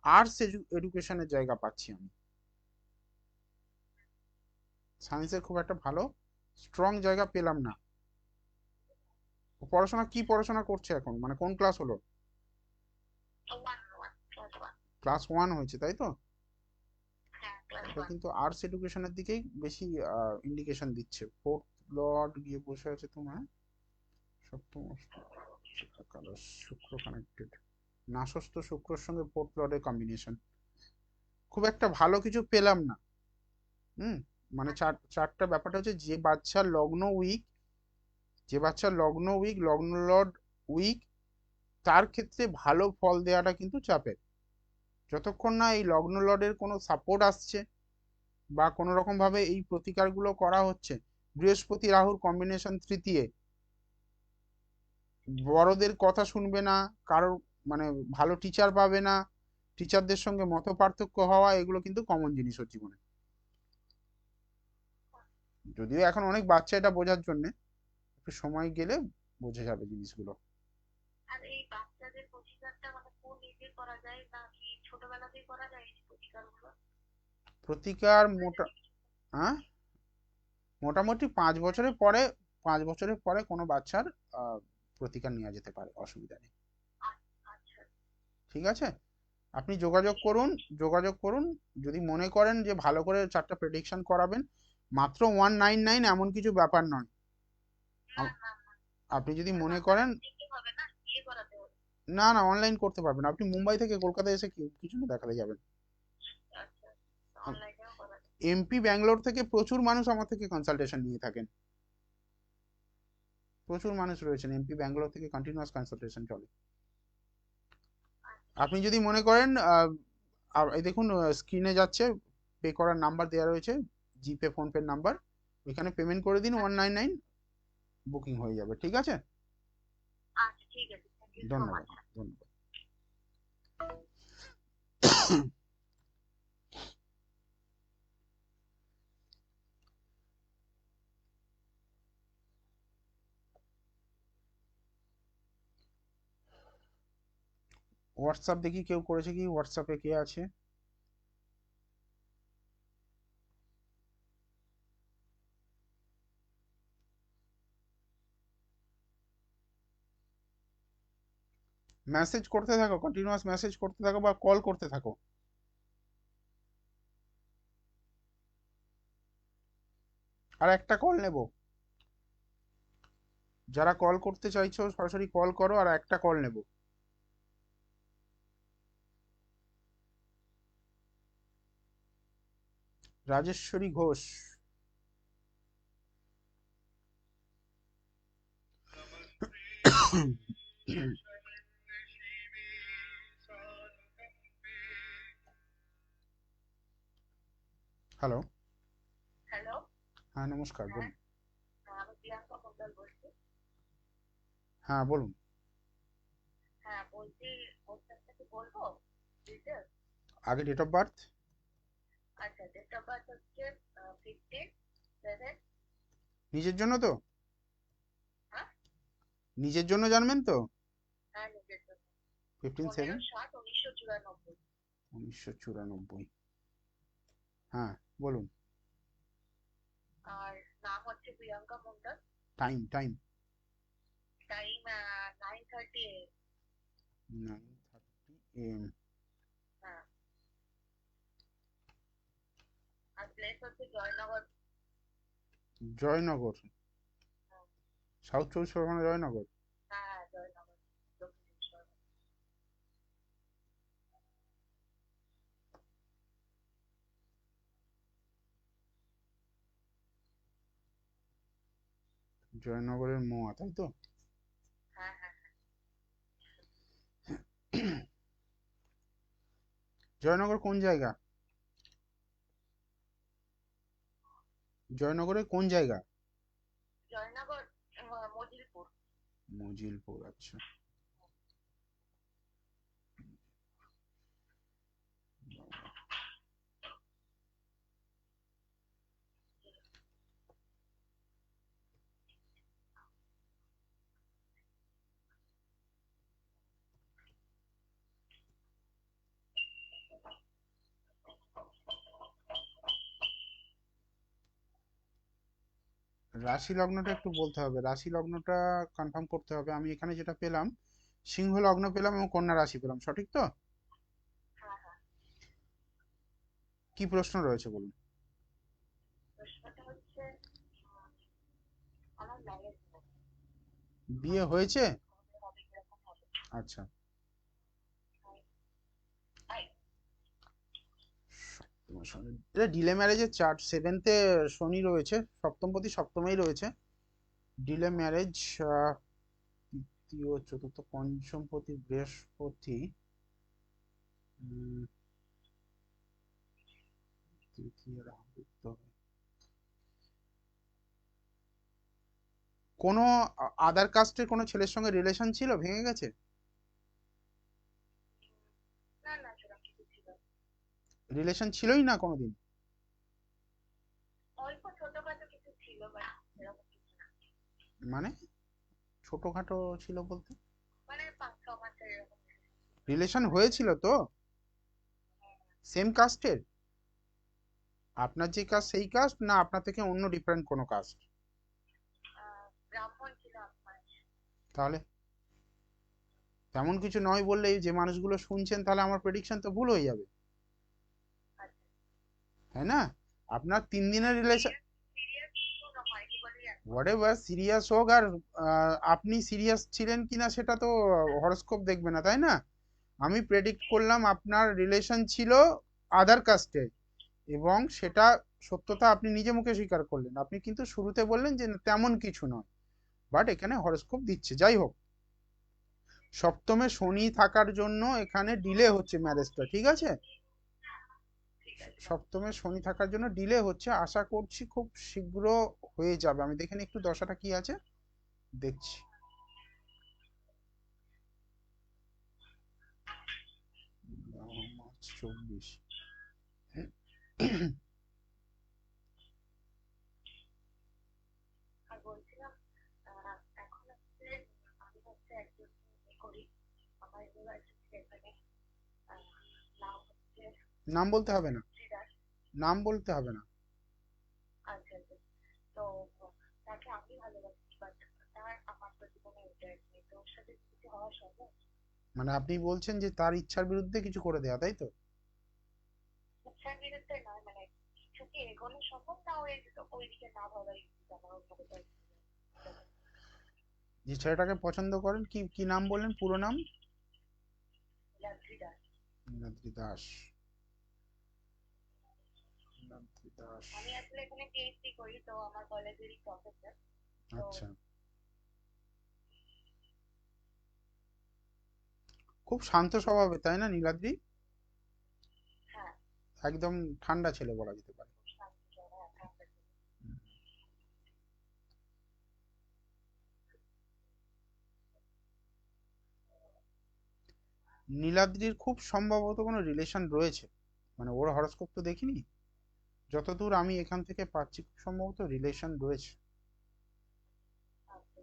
আর্টস এডুকেশনের জায়গা পাচ্ছি আমি। সায়েন্সের খুব একটা ভালো স্ট্রং জায়গা পেলাম না। পড়াশোনা কি পড়াশোনা করছে এখন, মানে কোন ক্লাস হলো? One one class one. Class 1 হয়েছে, তাই তো? হ্যাঁ ক্লাস এটা ওয়ান। কিন্তু আর্টস এডুকেশনের দিকেই বেশি ইন্ডিকেশন দিচ্ছে। ফোর্থ লর্ড গিয়ে বসে আছে তোমার সপ্তম, অষ্টম, একাদশ, শুক্র কানেক্টেড, নাসস্ত শুক্রর সঙ্গে ফোর্থ লর্ডের কম্বিনেশন, খুব একটা ভালো কিছু পেলাম না। হুম। মানে চারটা ব্যাপারটা হচ্ছে, যে বাচ্চার লগ্ন উইক, যে বাচ্চার লগ্ন উইক, লগ্ন লর্ড উইক, তার ক্ষেত্রে ভালো ফল দেওয়াটা কিন্তু চাপের। যতক্ষণ না এই লগ্ন লর্ডের কোনো সাপোর্ট আসছে বা কোনো রকম ভাবে এই প্রতিকারগুলো করা হচ্ছে, বৃহস্পতি রাহুর কম্বিনেশন তৃতীয়, বড়দের কথা শুনবে না, কারোর মানে ভালো টিচার পাবে না, টিচারদের সঙ্গে মত পার্থক্য হওয়া, এগুলো কিন্তু কমন জিনিস ওর জীবনে। যদিও এখন অনেক বাচ্চা এটা বোঝার জন্য, একটু সময় গেলে বোঝা যাবে জিনিসগুলো। আর এই বাচ্চাদের প্রতিকারটা মানে কোন এজে করা যায়, নাকি ছোটবেলাতেই করা যায় এই প্রতিকারগুলো? প্রতিকার মানে মোটা, যদি হ্যাঁ, মোটামুটি 5 বছরের পরে, 5 বছরের পরে কোনো বাচ্চার আহ, প্রতিকার নেওয়া যেতে পারে, অসুবিধা নেই। আচ্ছা। ঠিক আছে, আপনি যোগাযোগ ঠিক করুন, আছে। যোগাযোগ করুন। যদি মনে করেন যে ভালো করে 4টা প্রেডিকশন করাবেন, মাত্র 199 এমন কিছু ব্যাপার নয়। না আম- না না, আপনি যদি মনে আপনার করেন, দেখতে হবে না, গিয়ে করাতে হবে। না না অনলাইন করতে পারবেন, আপনি মুম্বাই থেকে কলকাতায় এসে কিছু না দেখাতে যাবেন। আচ্ছা, অনলাইনেও করা যায়। এমপি ব্যাঙ্গালোর থেকে প্রচুর মানুষ আমার থেকে কনসালটেশন নিয়ে থাকেন, প্রচুর মানুষ রয়েছেন এমপি ব্যাঙ্গালোর থেকে, কন্টিনিউয়াস কনসালটেশন চলে। আচ্ছা আপনি ঠিক যদি আছে। মনে করেন এই দেখুন স্ক্রিনে যাচ্ছে, পে করার নাম্বার দেওয়া রয়েছে, জিপে ফোনপে নাম্বার, ওইখানে পেমেন্ট করে দিন, 199, বুকিং হয়ে যাবে। ঠিক আছে, আচ্ছা ঠিক আছে, থ্যাংক ইউ সো ধন্যবাদ, মাচ। ধন্যবাদ। হোয়াটসঅ্যাপ দেখি কেউ করেছে কি, হোয়াটসঅ্যাপে কে আছে? মেসেজ করতে থাকো, কন্টিনিউয়াস মেসেজ করতে থাকো বা কল করতে থাকো। আর একটা কল নেব, যারা কল করতে চাইছো সরাসরি কল করো, আর একটা কল নেব। রাজেশ্বরী ঘোষ। হ্যালো। হ্যালো। হ্যাঁ নমস্কার, হ্যাঁ, বলুন। আমি প্রিয়াঙ্কা মন্ডল বলছি। হ্যাঁ বলুন। হ্যাঁ বলছি, কোশ্চেনটা কি বলবো? ডিটেলস। আগে ডেট অফ বার্থ। আচ্ছা, ডেট অফ বার্থ হচ্ছে 15/7। নিজের জন্য তো, হ্যাঁ। নিজের জন্য জানবেন তো? হ্যাঁ নিজের জন্য। 15/7, 15/7/1994। 1994। হ্যাঁ বলুন। আর নাম হচ্ছে Priyanka Mondal. Time, time. Time 9:30 AM। 9:30 AM। হ্যাঁ। আর প্লেস হচ্ছে জয়নগর। জয়নগর, হ্যাঁ। সাউথ 24 পরগনা, জয়নগর। হ্যাঁ হ্যাঁ, জয়নগর, দক্ষিণেশ্বর। জয়নগরের মোয়া, তাই তো? হ্যাঁ হ্যাঁ। জয়নগর কোন জায়গা? জয়নগরের কোন জায়গা? জয়নগর মজিলপুর। মজিলপুর, আচ্ছা। রাশি লগ্নটা একটু বলতে হবে, রাশি লগ্নটা কনফার্ম করতে হবে। আমি এখানে যেটা পেলাম, সিংহ লগ্ন পেলাম এবং কন্যা রাশি পেলাম, সঠিক তো? হ্যাঁ হ্যাঁ। কি প্রশ্ন রয়েছে বলুন। প্রশ্নটা হচ্ছে আমার ম্যারেজ বিয়ে মানে হয়েছে? কবে হবে, কিরকম হবে। আচ্ছা। তাই তাই। এটা ডিলে ম্যারেজের চার্ট, সেভেন্থে শনি রয়েছে, সপ্তমপতি সপ্তমেই রয়েছে। ডিলে ম্যারেজ, তৃতীয় চতুর্থ পঞ্চমপতি বৃহস্পতি, উম, তৃতীয় রাহু যুক্ত হবে। কোনো আদার কাস্টের কোনো ছেলের সঙ্গে রিলেশন ছিল, ভেঙে গেছে? না না, সেরকম কিছু ছিল না। রিলেশন ছিলই না কোনোদিন? অল্প ছোটখাটো কিছু ছিল, বাট সেরকম কিছু না। মানে ছোটখাটো ছিল বলতে? মানে 5-6 মাসের এরকম রিলেশন ছিল। হয়েছিল তো? সেম কাস্টের? আপনার যে কাস্ট সেই কাস্ট, না আপনার থেকে অন্য ডিফারেন্ট কোনো কাস্ট? ব্রাহ্মণ ছিল আমার। তাহলে তেমন কিছু নয় বললেই যে মানুষগুলো শুনছেন, তাহলে আমার প্রেডিকশন তো ভুল হয়ে যাবে, আচ্ছা, তাই না? আপনার 3 দিনের রিলেশন, সিরিয়াস সিরিয়াস কোনো হয়নি বলেই আর হোয়াট এভার সিরিয়াস হোক, আর আপনি সিরিয়াস ছিলেন কিনা সেটা তো হরোস্কোপ দেখবে না, তাই না? আমি প্রেডিক্ট করলাম আপনার রিলেশন ছিল আদার কাস্টে, এবং সেটা সত্যতা আপনি নিজে মুখে স্বীকার করলেন। আপনি কিন্তু শুরুতে বললেন যে না, তেমন কিছু নয়, বাট এখানে হরোস্কোপ দিচ্ছে। যাই হোক, সপ্তমে শনি থাকার জন্য এখানে ডিলে হচ্ছে ম্যারেজটা, ঠিক আছে? ঠিক আছে। সপ্তমে শনি থাকার জন্য ডিলে হচ্ছে, আশা করছি খুব শীঘ্র হয়ে যাবে। আমি দেখে নিই একটু দশাটা কি আছে, দেখছি। মার্চ 24। আর বলছিলাম, এখন হচ্ছে আমি হচ্ছে একজন করি, আমার ইউনিভার্সিটি এখানে, নাম হচ্ছে নাম বলতে হবে না, শ্রীদাস। নাম বলতে হবে না। আচ্ছা আচ্ছা। তো তাকে আমি ভালোবাসি, বাট তার আমার প্রতি কোনো ইন্টারেস্ট নেই, তো ওর সাথে কি কিছু হওয়া সম্ভব? মানে আপনি বলছেন যে তার ইচ্ছার বিরুদ্ধে কিছু করে দেয়া, তাই তো? ইচ্ছার বিরুদ্ধে নয়, মানে কিছু কি এগোনো সম্ভব না, ওই ওইদিকে না ভাবাই উচিত আমার অন্য কোথাও। যে ছেলেটাকে পছন্দ করেন, কি কি নাম বললেন, পুরো নাম? নীলাদ্রি দাস। নীলাদ্রি দাস। নীলাদ্রি দাস। আমি আসলে এখানে পিএইচডি করি, তো আমার কলেজেরই প্রফেসর। তো আচ্ছা, খুব শান্ত স্বভাবের, তাই না নীলাদ্রি? হ্যাঁ, একদম ঠান্ডা ছেলে বলা যেতে পারে। খুব শান্ত স্বভাব, ঠান্ডা ছিল। নীলাদ্রির খুব সম্ভবত কোনো রিলেশন রয়েছে, মানে ওর হরোস্কোপ তো দেখিনি, যতদূর আমি এখান থেকে পাচ্ছি খুব সম্ভবত রিলেশন রয়েছে। আচ্ছা,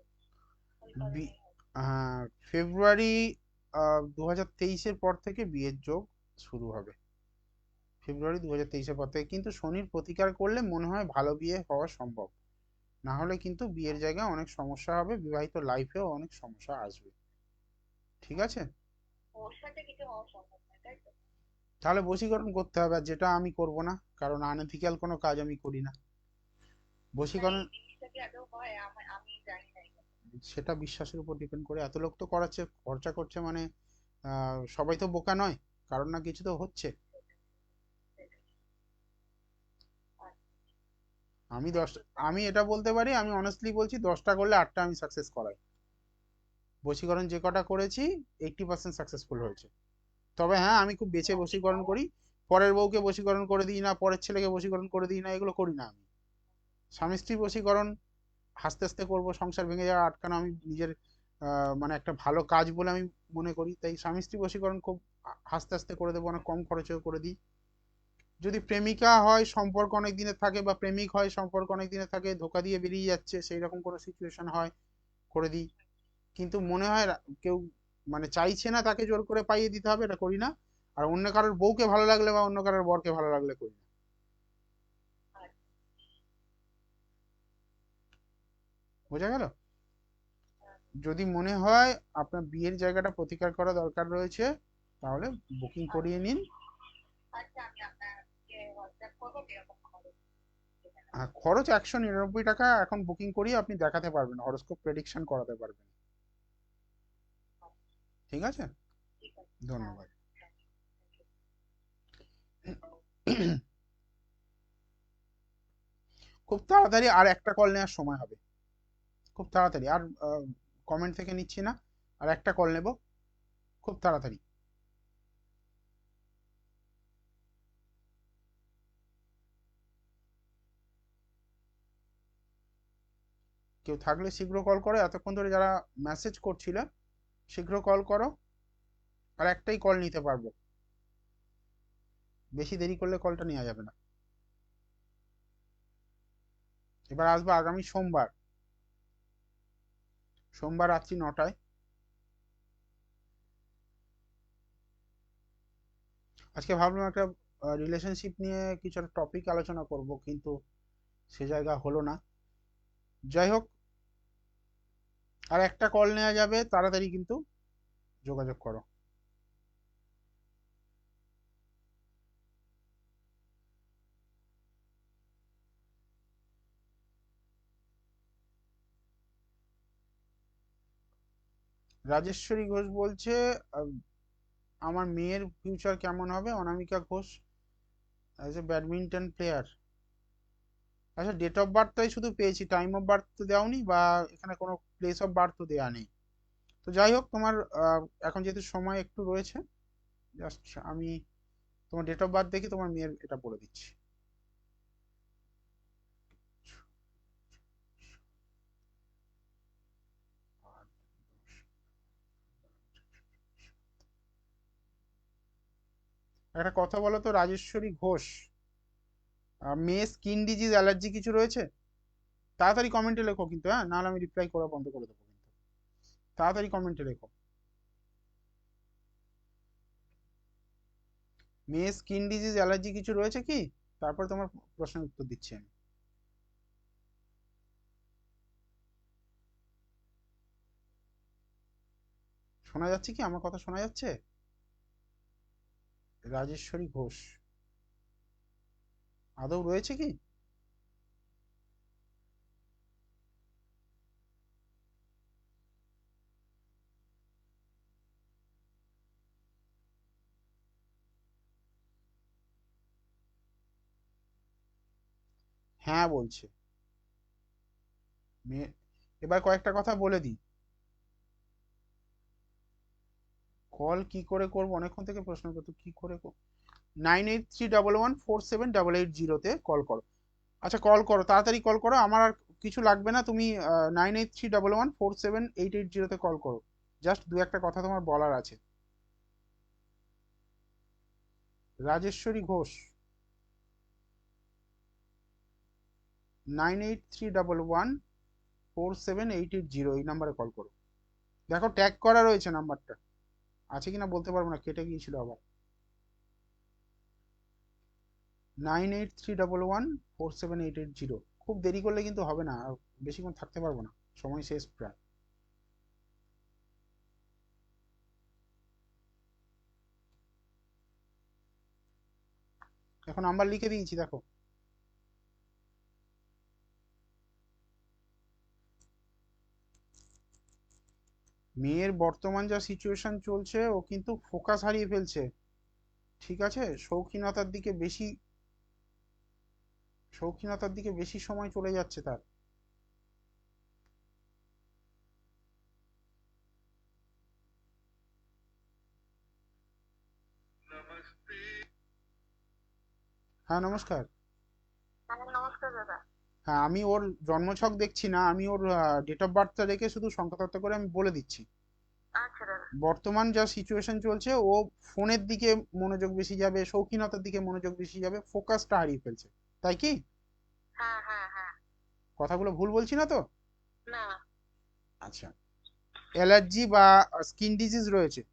ওই কারণেই হয়। ফেব্রুয়ারি 2023-এর পর থেকে বিয়ের যোগ শুরু হবে। ফেব্রুয়ারি 2023-এর পর থেকে কিন্তু শনির প্রতিকার করলে মনে হয় ভালো বিয়ে হওয়া সম্ভব। না হলে কিন্তু বিয়ের জায়গায় অনেক সমস্যা হবে, বিবাহিত লাইফেও অনেক সমস্যা আসবে। ঠিক আছে? ওর সাথে কিছু হওয়া সম্ভব না, তাই তো? তাহলে বশীকরণ করতে হবে, আর যেটা আমি করব না, কারণ আনএথিক্যাল কোনো কাজ আমি করি না। না, বশীকরণ এই জিনিসটা কি আদৌ হয়? আমি জানি না এটা। সেটা বিশ্বাসের উপর ডিপেন্ড করে, এত লোক তো করাচ্ছে, খরচা করছে, মানে সবাই তো বোকা নয়, কারণ না কিছু তো হচ্ছে। আমি থ্যাংক দশ ইউ। আমি এটা বলতে পারি, আমি অনেস্টলি বলছি, 10টা করলে 8টা আমি সাকসেস করাই। বশীকরণ যে কটা করেছি, 80% সাকসেসফুল হয়েছে। তবে হ্যাঁ, আমি খুব বেছে বশীকরণ করি। পরের বউকে বশীকরণ করে দিই না, পরের ছেলেকে বশীকরণ করে দিই না, এগুলো করি না আমি। স্বামী স্ত্রী বশীকরণ আস্তে আস্তে করবো, সংসার ভেঙে যাওয়া আটকানো আমি নিজের মানে একটা ভালো কাজ বলে আমি মনে করি, তাই স্বামী স্ত্রী বশীকরণ খুব আস্তে আস্তে করে দেবো, অনেক কম খরচেও করে দিই। যদি প্রেমিকা হয়, সম্পর্ক অনেক দিনের থাকে, বা প্রেমিক হয়, সম্পর্ক অনেক দিনের থাকে, ধোকা দিয়ে বেরিয়ে যাচ্ছে, সেই রকম কোনো সিচুয়েশন হয়, করে দিই। কিন্তু মনে হয় কেউ মানে চাইছে না তাকে জোর করে পাইয়ে দিতে হবে, এটা করি না। আর অন্য কারোর বউকে ভালো লাগলে বা অন্য কারোর বরকে ভালো লাগলে করি না। বোঝা গেল? যদি মনে হয় আপনার বিয়ের জায়গাটা প্রতিকার করা দরকার রয়েছে, তাহলে বুকিং করিয়ে নিন। আচ্ছা, আমি আপনাকে হোয়াটসঅ্যাপ করবো কিরকম খরচ। আর খরচ 199 টাকা, এখন বুকিং করিয়ে আপনি দেখাতে পারবেন, হরোস্কোপ প্রেডিকশন করাতে পারবেন। ঠিক আছে? ঠিক আছে। হ্যাঁ, ধন্যবাদ। Thank you. খুব তাড়াতাড়ি আর একটা কল নেওয়ার সময় হবে, খুব তাড়াতাড়ি, আর কমেন্ট থেকে নিচ্ছি না, আর একটা কল নেব খুব তাড়াতাড়ি। কেউ থাকলে শীঘ্র কল করো, এতক্ষণ ধরে যারা মেসেজ করছিলে শীঘ্র কল করো, আর একটাই কল নিতে পারবো, বেশি দেরি করলে কলটা নেওয়া যাবে না। এবার আসবো আগামী সোমবার, সোমবার রাত্রি 9টায়। আজকে ভাবলাম একটা রিলেশনশিপ নিয়ে কিছু একটা টপিক আলোচনা করব, কিন্তু সে জায়গা হলো না। যাই হোক, আর একটা কল নেওয়া যাবে, তাড়াতাড়ি কিন্তু যোগাযোগ করো। রাজেশ্বরী ঘোষ বলছে, আহ, আমার মেয়ের ফিউচার কেমন হবে? Anamika Ghosh as a badminton player. আচ্ছা, ডেট অফ বার্থটাই শুধু পেয়েছি, টাইম অফ বার্থ তো দেওনি, বা এখানে কোনো প্লেস অফ বার্থ তো দেওয়া নেই। তো যাই হোক, তোমার এখন যেহেতু সময় একটু রয়েছে, জাস্ট আমি তোমার ডেট অফ বার্থ দেখে তোমার মেয়ের এটা বলে দিচ্ছি। একটা কথা বলো তো রাজেশ্বরী ঘোষ, মেয়ে স্কিন ডিজিজ অ্যালার্জি কিছু রয়েছে? তাড়াতাড়ি কমেন্টে লেখো কিন্তু, হ্যাঁ, নাহলে আমি রিপ্লাই করা বন্ধ করে দেবো কিন্তু। তাড়াতাড়ি কমেন্টে লেখো। মেয়ে স্কিন ডিজিজ অ্যালার্জি কিছু রয়েছে কি? তারপর তোমার প্রশ্নের উত্তর দিচ্ছি আমি। শোনা যাচ্ছে কি? আমার কথা শোনা যাচ্ছে? রাজেশ্বরী ঘোষ আদৌ রয়েছে কি? হ্যাঁ বলছে মেয়ে। এবার কয়েকটা কথা বলে দিই। কল কি করে করবো? অনেকক্ষণ থেকে প্রশ্ন করতো কি করে। 98311788 কল করো। আচ্ছা, কল করো, তাড়াতাড়ি কল করো, আমার আর কিছু লাগবে না। তুমি 98311788 কল করো। জাস্ট দু একটা কথা তোমার বলার আছে। রাজেশ্বরী ঘোষ 98311788 এই নাম্বারে কল করো। দেখো ট্যাগ করা রয়েছে নাম্বারটা, আছে কিনা বলতে পারবো না, কেটে গিয়েছিল আবার। 98311788। খুব দেরি করলে কিন্তু হবে না, আর বেশিক্ষণ থাকতে পারবো না, সময় শেষ প্রায়। এখন নাম্বার লিখে দিয়েছি, দেখো। মেয়ের বর্তমান যা সিচুয়েশন চলছে, ও কিন্তু ফোকাস হারিয়ে ফেলছে। ঠিক আছে, শৌখিনতার দিকে বেশি সময় চলে যাচ্ছে তার। হ্যাঁ, নমস্কার। হ্যাঁ, নমস্কার দাদা। হ্যাঁ, আমি ওর জন্মছক দেখছি না, আমি ওর ডেট অফ বার্থটা রেখে শুধু সংখ্যা তত্ত্ব করে আমি বলে দিচ্ছি। আচ্ছা দাদা। বর্তমান যা সিচুয়েশন চলছে, ও ফোনের দিকে মনোযোগ বেশি যাবে, শৌখিনতার দিকে মনোযোগ বেশি যাবে, ফোকাসটা হারিয়ে ফেলছে। তাই কি? হ্যাঁ, হ্যাঁ, হ্যাঁ। কথাগুলো ভুল বলছি না তো? না। আচ্ছা, অ্যালার্জি বা স্কিন ডিজিজ রয়েছে?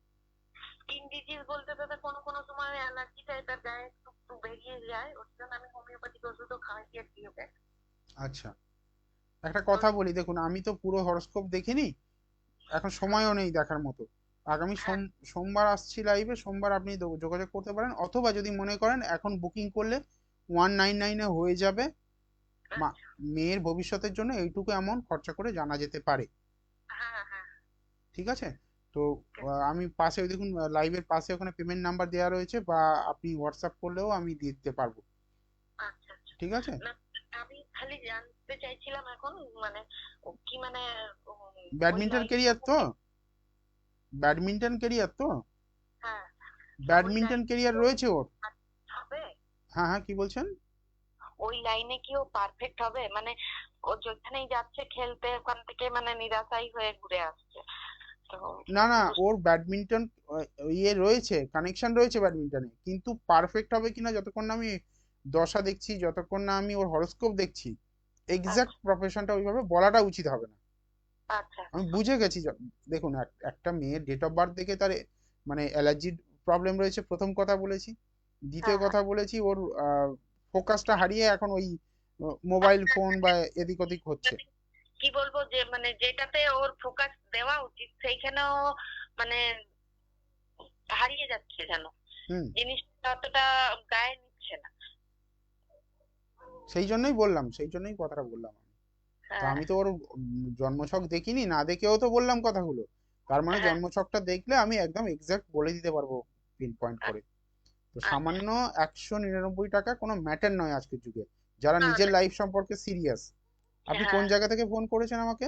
স্কিন ডিজিজ বলতে দাদা কোনো কোনো সময় অ্যালার্জি টাইপের গায়ে একটু একটু বেরিয়ে যায়, ওর জন্য আমি হোমিওপ্যাথিক ওষুধও খাওয়াই আর ওকে। আচ্ছা, একটা তো কথা বলি, দেখুন আমি তো পুরো হরোস্কোপ দেখিনি, এখন হ্যাঁ, সময়ও নেই দেখার মতো। আগামী হ্যাঁ। সোমবার আসছি লাইভে, সোমবার আপনি যোগাযোগ করতে পারেন, অথবা যদি মনে করেন এখন বুকিং করলে 199-এ হয়ে যাবে। মা- আচ্ছা। মেয়ের ভবিষ্যতের জন্য এইটুকু অ্যামাউন্ট খরচা করে জানা যেতে পারে। হ্যাঁ, হ্যাঁ। ঠিক আছে? তো ওকে। আমি পাশে ওই দেখুন, লাইভের পাশে ওখানে পেমেন্ট নাম্বার দেওয়া রয়েছে, বা আপনি হোয়াটসঅ্যাপ করলেও আমি দিয়ে দিতে পারবো। আচ্ছা, আচ্ছা। ঠিক আছে? না, আমি খালি জানতে চাইছিলাম এখন, মানে ও কি মানে ওই ব্যাডমিন্টন লাইনে কেরিয়ার তো, ব্যাডমিন্টন কেরিয়ার তো, হ্যাঁ, ওই ব্যাডমিন্টন লাইনে কি কেরিয়ার ও রয়েছে ওর। হবে? হ্যাঁ হ্যাঁ, কি বলছেন? ওই লাইনে কি ও পারফেক্ট হবে? মানে ও যেখানেই যাচ্ছে খেলতে, ওখান থেকে মানে নিরাশাই হয়ে ঘুরে আসছে। তো না না, বুঝ- ওর ব্যাডমিন্টন ইয়ে রয়েছে, কানেকশন রয়েছে ব্যাডমিন্টনে, কিন্তু পারফেক্ট হবে কিনা যতক্ষণ না আমি দশা দেখছি, যতক্ষণ না আমি ওর হরোস্কোপ দেখছি, এক্সাক্ট আচ্ছা, প্রফেশনটা ওইভাবে বলাটা উচিত হবে না। আচ্ছা, আমি আচ্ছা। বুঝে গেছি দেখুন, একটা মেয়ের ডেট অফ বার্থ দেখে তার মানে অ্যালার্জির প্রবলেম রয়েছে, প্রথম কথা বলেছি। দ্বিতীয় হ্যাঁ, হ্যাঁ। কথা বলেছি ওর ফোকাসটা হারিয়ে এখন ওই মোবাইল আচ্ছা, ফোন আচ্ছা, বা হ্যাঁ। এদিক ওদিক হচ্ছে। মানে কি বলবো যে মানে যেটাতে ওর ফোকাস দেওয়া উচিত সেইখানেও মানে হারিয়ে যাচ্ছে যেন। হুম। জিনিসটা অতটা গায়ে নিচ্ছে না। সেই জন্যই বললাম, সেই জন্যই কথাটা বললাম আমি। তো হ্যাঁ, আমি তো ওর জন্মছক দেখিনি, না দেখেও তো বললাম কথাগুলো। তার মানে হ্যাঁ। জন্মছকটা দেখলে আমি একদম এক্সাক্ট বলে দিতে পারবো, পিন পয়েন্ট করে। তো আচ্ছা। সামান্য 199 টাকা কোনো ম্যাটার নয় আজকের যুগে, যারা না, নিজের না। লাইফ সম্পর্কে সিরিয়াস। আপনি কোন হ্যাঁ, জায়গা থেকে ফোন করেছেন আমাকে?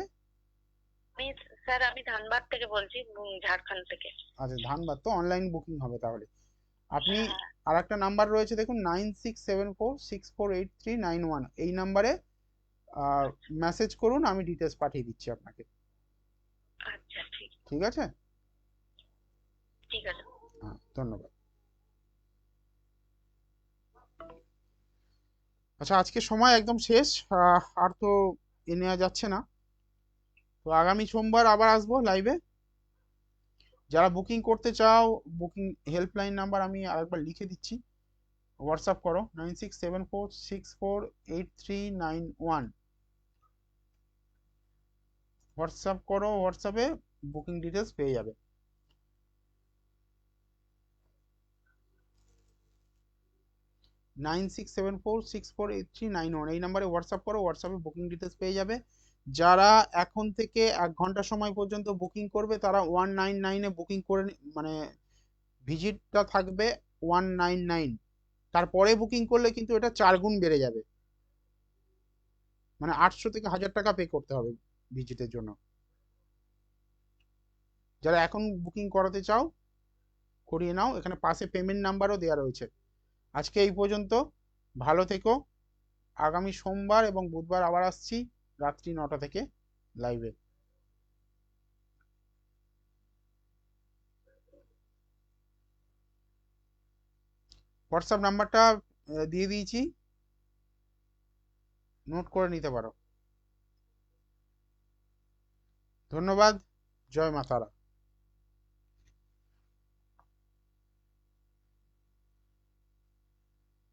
আমি স্যার আমি ধানবাদ থেকে বলছি, ঝাড়খণ্ড থেকে। আচ্ছা, ধানবাদ, তো অনলাইন বুকিং হবে তাহলে। আপনি হ্যাঁ, আর একটা নাম্বার রয়েছে দেখুন, 9674648391, এই নাম্বারে মেসেজ করুন, আমি ডিটেলস পাঠিয়ে দিচ্ছি আপনাকে। আচ্ছা, ঠিক ঠিক আছে? ঠিক আছে। হ্যাঁ, ধন্যবাদ। আচ্ছা, আজকে সময় একদম শেষ। আর তো এ নেওয়া যাচ্ছে না। তো আগামী সোমবার আবার আসবো লাইভে। যারা বুকিং করতে চাও, বুকিং হেল্পলাইন নাম্বার আমি আরেকবার লিখে দিচ্ছি। হোয়াটসঅ্যাপ করো 9674648391। হোয়াটসঅ্যাপ করো, হোয়াটসঅ্যাপে বুকিং ডিটেলস পেয়ে যাবে। 9674648391, এই নাম্বারে হোয়াটসঅ্যাপ করো, হোয়াটসঅ্যাপে বুকিং ডিটেলস পেয়ে যাবে। যারা এখন থেকে 1 ঘন্টা সময় পর্যন্ত বুকিং করবে তারা 199-এ বুকিং করে মানে ভিজিটটা থাকবে 199। তারপরে বুকিং করলে কিন্তু এটা 4 গুণ বেড়ে যাবে, মানে 800 থেকে 1000 টাকা পে করতে হবে ভিজিটের জন্য। যারা এখন বুকিং করাতে চাও করিয়ে নাও, এখানে পাশে পেমেন্ট নাম্বারও দেওয়া রয়েছে। আজকে এই পর্যন্ত, ভালো থেকো। আগামী সোমবার এবং বুধবার আবার আসছি রাত্রি 9টা থেকে লাইভে। হোয়াটসঅ্যাপ নাম্বারটা দিয়ে দিয়েছি, নোট করে নিতে পারো। ধন্যবাদ। জয় মা তারা।